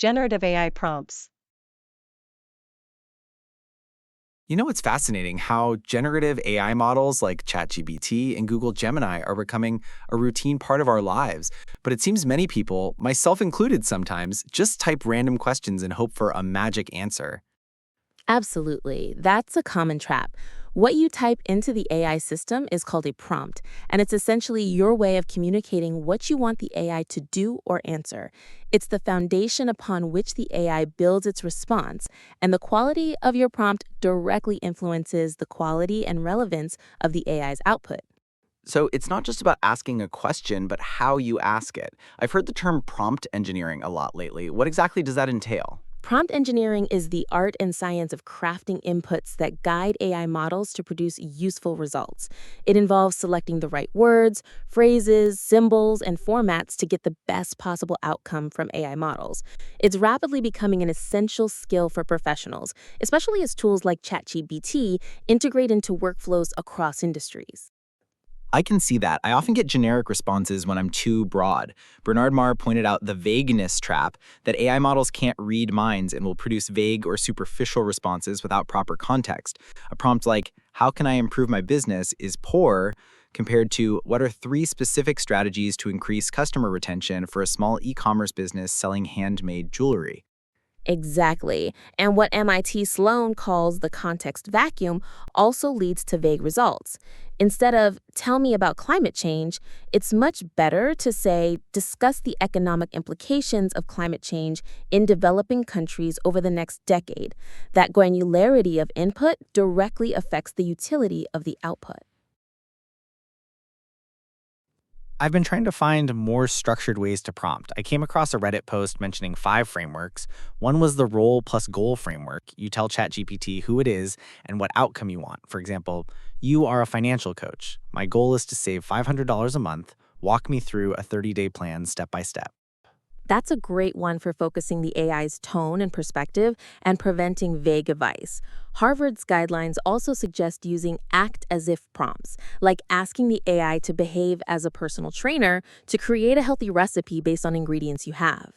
generative AI prompts. You know, it's fascinating how generative AI models like ChatGPT and Google Gemini are becoming a routine part of our lives. But it seems many people, myself included sometimes, just type random questions and hope for a magic answer. Absolutely. That's a common trap. What you type into the AI system is called a prompt, and it's essentially your way of communicating what you want the AI to do or answer. It's the foundation upon which the AI builds its response, and the quality of your prompt directly influences the quality and relevance of the AI's output. So it's not just about asking a question, but how you ask it. I've heard the term prompt engineering a lot lately. What exactly does that entail? Prompt engineering is the art and science of crafting inputs that guide AI models to produce useful results. It involves selecting the right words, phrases, symbols, and formats to get the best possible outcome from AI models. It's rapidly becoming an essential skill for professionals, especially as tools like ChatGPT integrate into workflows across industries. I can see that. I often get generic responses when I'm too broad. Bernard Marr pointed out the vagueness trap, that AI models can't read minds and will produce vague or superficial responses without proper context. A prompt like, "How can I improve my business?" is poor compared to, "What are three specific strategies to increase customer retention for a small e-commerce business selling handmade jewelry?" Exactly. And what MIT Sloan calls the context vacuum also leads to vague results. Instead of tell me about climate change, it's much better to say discuss the economic implications of climate change in developing countries over the next decade. That granularity of input directly affects the utility of the output. I've been trying to find more structured ways to prompt. I came across a Reddit post mentioning 5 frameworks. One was the role plus goal framework. You tell ChatGPT who it is and what outcome you want. For example, you are a financial coach. My goal is to save $500 a month. Walk me through a 30-day plan step by step. That's a great one for focusing the AI's tone and perspective and preventing vague advice. Harvard's guidelines also suggest using act as if prompts, like asking the AI to behave as a personal trainer to create a healthy recipe based on ingredients you have.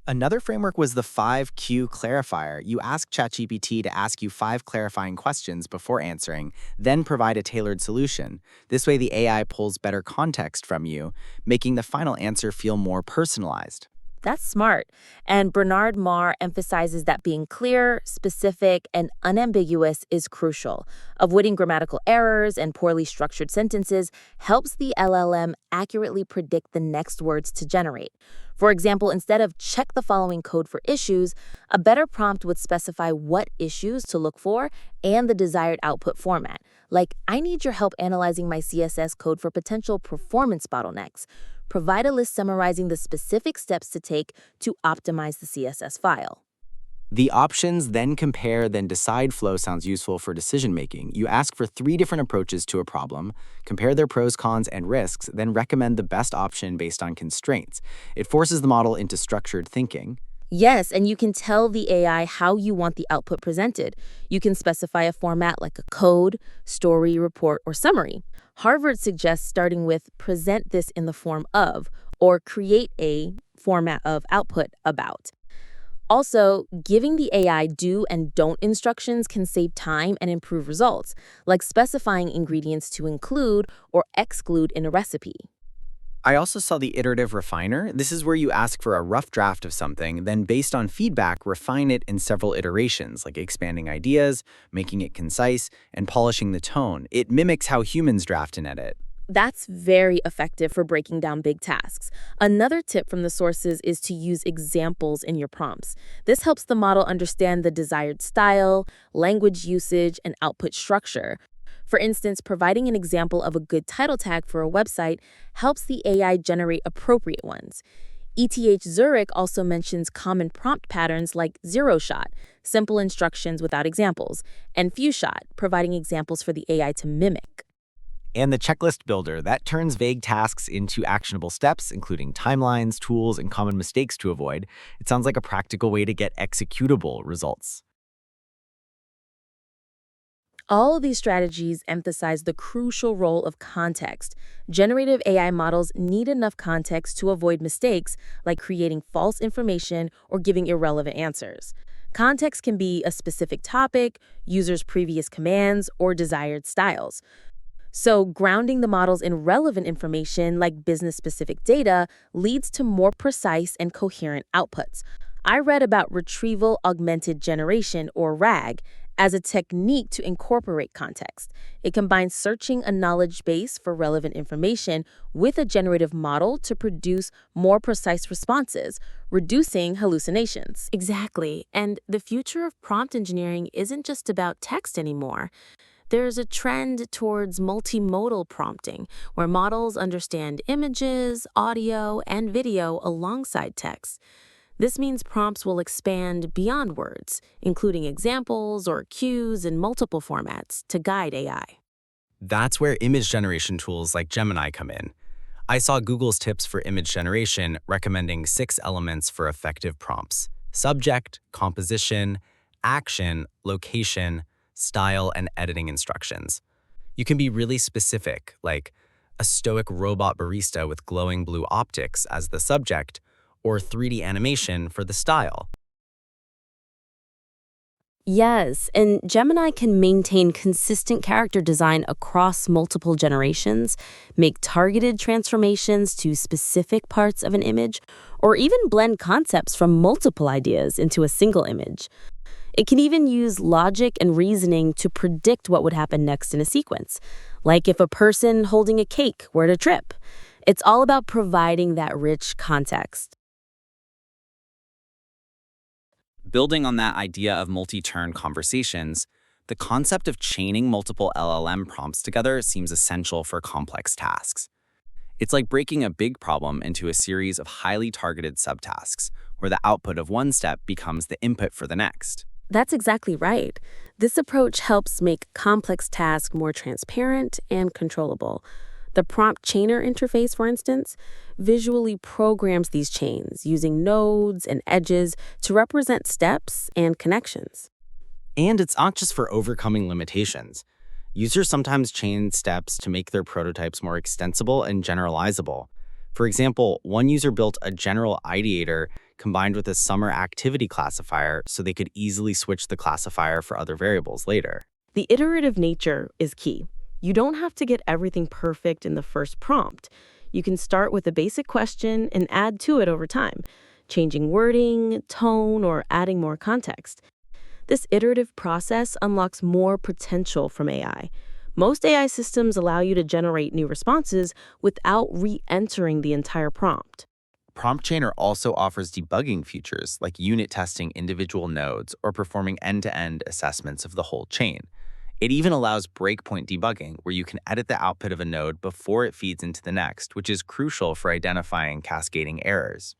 Another framework was the 5Q clarifier. You ask ChatGPT to ask you 5 clarifying questions before answering, then provide a tailored solution. This way, the AI pulls better context from you, making the final answer feel more personalized. That's smart. And Bernard Marr emphasizes that being clear, specific, and unambiguous is crucial. Avoiding grammatical errors and poorly structured sentences helps the LLM accurately predict the next words to generate. For example, instead of check the following code for issues, a better prompt would specify what issues to look for and the desired output format. Like, I need your help analyzing my CSS code for potential performance bottlenecks. Provide a list summarizing the specific steps to take to optimize the CSS file. The options then compare, then decide flow sounds useful for decision making. You ask for 3 different approaches to a problem, compare their pros, cons, and risks, then recommend the best option based on constraints. It forces the model into structured thinking. Yes, and you can tell the AI how you want the output presented. You can specify a format like a code, story, report, or summary. Harvard suggests starting with present this in the form of, or create a format of output about. Also, giving the AI do and don't instructions can save time and improve results, like specifying ingredients to include or exclude in a recipe. I also saw the iterative refiner. This is where you ask for a rough draft of something, then based on feedback, refine it in several iterations, like expanding ideas, making it concise, and polishing the tone. It mimics how humans draft and edit. That's very effective for breaking down big tasks. Another tip from the sources is to use examples in your prompts. This helps the model understand the desired style, language usage, and output structure. For instance, providing an example of a good title tag for a website helps the AI generate appropriate ones. ETH Zurich also mentions common prompt patterns like zero shot, simple instructions without examples, and few shot, providing examples for the AI to mimic. And the checklist builder, that turns vague tasks into actionable steps, including timelines, tools, and common mistakes to avoid. It sounds like a practical way to get executable results. All of these strategies emphasize the crucial role of context. Generative AI models need enough context to avoid mistakes like creating false information or giving irrelevant answers. Context can be a specific topic, users' previous commands, or desired styles. So, grounding the models in relevant information like business specific data leads to more precise and coherent outputs. I read about retrieval augmented generation, or RAG, as a technique to incorporate context. It combines searching a knowledge base for relevant information with a generative model to produce more precise responses, reducing hallucinations. Exactly. And the future of prompt engineering isn't just about text anymore. There's a trend towards multimodal prompting, where models understand images, audio, and video alongside text. This means prompts will expand beyond words, including examples or cues in multiple formats to guide AI. That's where image generation tools like Gemini come in. I saw Google's tips for image generation recommending 6 elements for effective prompts: subject, composition, action, location, style, and editing instructions. You can be really specific, like a stoic robot barista with glowing blue optics as the subject, or 3D animation for the style. Yes, and Gemini can maintain consistent character design across multiple generations, make targeted transformations to specific parts of an image, or even blend concepts from multiple ideas into a single image. It can even use logic and reasoning to predict what would happen next in a sequence, like if a person holding a cake were to trip. It's all about providing that rich context. Building on that idea of multi-turn conversations, the concept of chaining multiple LLM prompts together seems essential for complex tasks. It's like breaking a big problem into a series of highly targeted subtasks, where the output of one step becomes the input for the next. That's exactly right. This approach helps make complex tasks more transparent and controllable. The prompt chainer interface, for instance, visually programs these chains using nodes and edges to represent steps and connections. And it's not just for overcoming limitations. Users sometimes chain steps to make their prototypes more extensible and generalizable. For example, one user built a general ideator combined with a summer activity classifier so they could easily switch the classifier for other variables later. The iterative nature is key. You don't have to get everything perfect in the first prompt. You can start with a basic question and add to it over time, changing wording, tone, or adding more context. This iterative process unlocks more potential from AI. Most AI systems allow you to generate new responses without re-entering the entire prompt. Prompt Chainer also offers debugging features like unit testing individual nodes or performing end-to-end assessments of the whole chain. It even allows breakpoint debugging, where you can edit the output of a node before it feeds into the next, which is crucial for identifying cascading errors.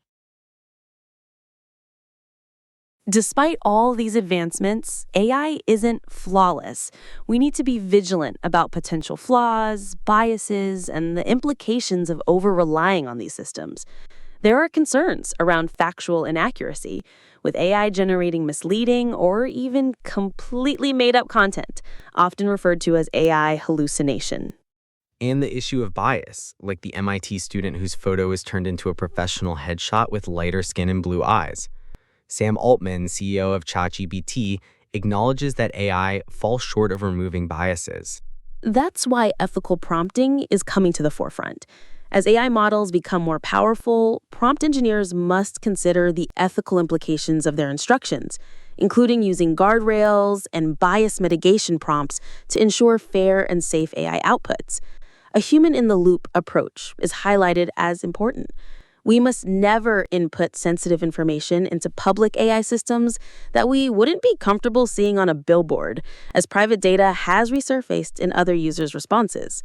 Despite all these advancements, AI isn't flawless. We need to be vigilant about potential flaws, biases, and the implications of over-relying on these systems. There are concerns around factual inaccuracy, with AI generating misleading or even completely made-up content, often referred to as AI hallucination. And the issue of bias, like the MIT student whose photo is turned into a professional headshot with lighter skin and blue eyes. Sam Altman, CEO of ChatGPT, acknowledges that AI falls short of removing biases. That's why ethical prompting is coming to the forefront. As AI models become more powerful, prompt engineers must consider the ethical implications of their instructions, including using guardrails and bias mitigation prompts to ensure fair and safe AI outputs. A human-in-the-loop approach is highlighted as important. We must never input sensitive information into public AI systems that we wouldn't be comfortable seeing on a billboard, as private data has resurfaced in other users' responses.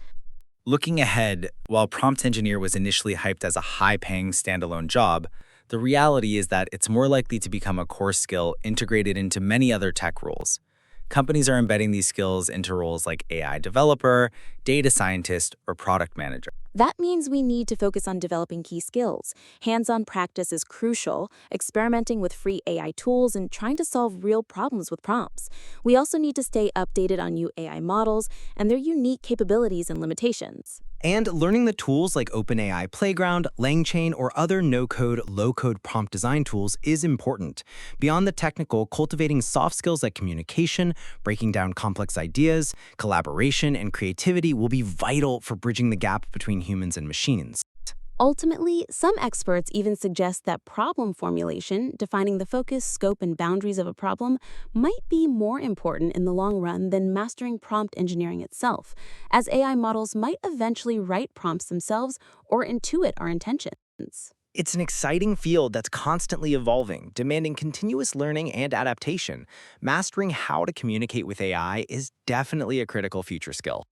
Looking ahead, while prompt engineer was initially hyped as a high-paying standalone job, the reality is that it's more likely to become a core skill integrated into many other tech roles. Companies are embedding these skills into roles like AI developer, data scientist, or product manager. That means we need to focus on developing key skills. Hands-on practice is crucial, experimenting with free AI tools and trying to solve real problems with prompts. We also need to stay updated on new AI models and their unique capabilities and limitations. And learning the tools like OpenAI Playground, LangChain, or other no-code, low-code prompt design tools is important. Beyond the technical, cultivating soft skills like communication, breaking down complex ideas, collaboration, and creativity will be vital for bridging the gap between humans and machines. Ultimately, some experts even suggest that problem formulation, defining the focus, scope, and boundaries of a problem, might be more important in the long run than mastering prompt engineering itself, as AI models might eventually write prompts themselves or intuit our intentions. It's an exciting field that's constantly evolving, demanding continuous learning and adaptation. Mastering how to communicate with AI is definitely a critical future skill.